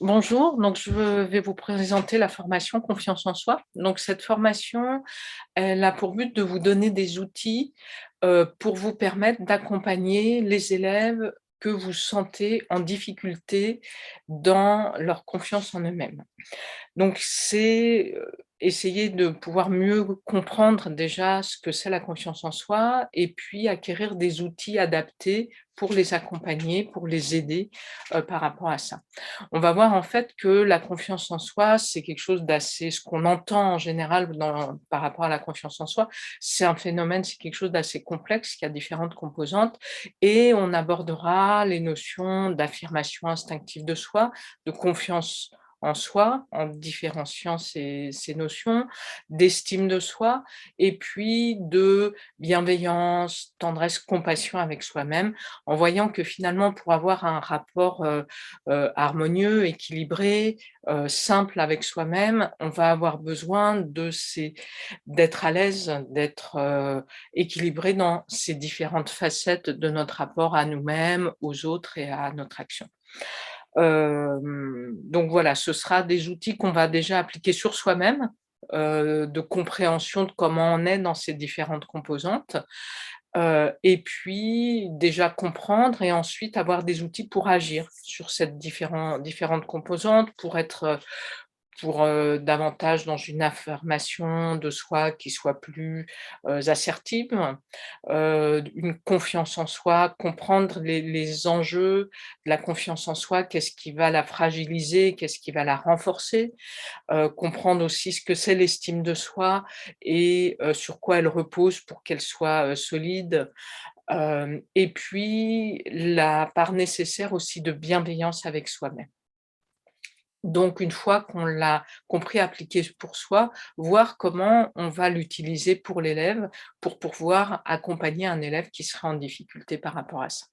Bonjour, donc je vais vous présenter la formation Confiance en soi. Donc cette formation, elle a pour but de vous donner des outils, pour vous permettre d'accompagner les élèves que vous sentez en difficulté dans leur confiance en eux-mêmes. Donc c'est, essayer de pouvoir mieux comprendre déjà ce que c'est la confiance en soi et puis acquérir des outils adaptés pour les accompagner, pour les aider, par rapport à ça. On va voir en fait que la confiance en soi, c'est quelque chose d'assez ce qu'on entend en général par rapport à la confiance en soi, c'est un phénomène, c'est quelque chose d'assez complexe qui a différentes composantes et on abordera les notions d'affirmation instinctive de soi, de confiance en soi, en différenciant ces notions, d'estime de soi et puis de bienveillance, tendresse, compassion avec soi-même, en voyant que finalement pour avoir un rapport, harmonieux, équilibré, simple avec soi-même, on va avoir besoin d'être à l'aise, d'être, équilibré dans ces différentes facettes de notre rapport à nous-mêmes, aux autres et à notre action. Donc voilà, ce sera des outils qu'on va déjà appliquer sur soi-même, de compréhension de comment on est dans ces différentes composantes, et puis déjà comprendre et ensuite avoir des outils pour agir sur cette différentes composantes, pour davantage dans une affirmation de soi qui soit plus, assertive, une confiance en soi, comprendre les enjeux de la confiance en soi, qu'est-ce qui va la fragiliser, qu'est-ce qui va la renforcer, comprendre aussi ce que c'est l'estime de soi et sur quoi elle repose pour qu'elle soit, solide, et puis la part nécessaire aussi de bienveillance avec soi-même. Donc une fois qu'on l'a compris, appliqué pour soi, voir comment on va l'utiliser pour l'élève, pour pouvoir accompagner un élève qui serait en difficulté par rapport à ça.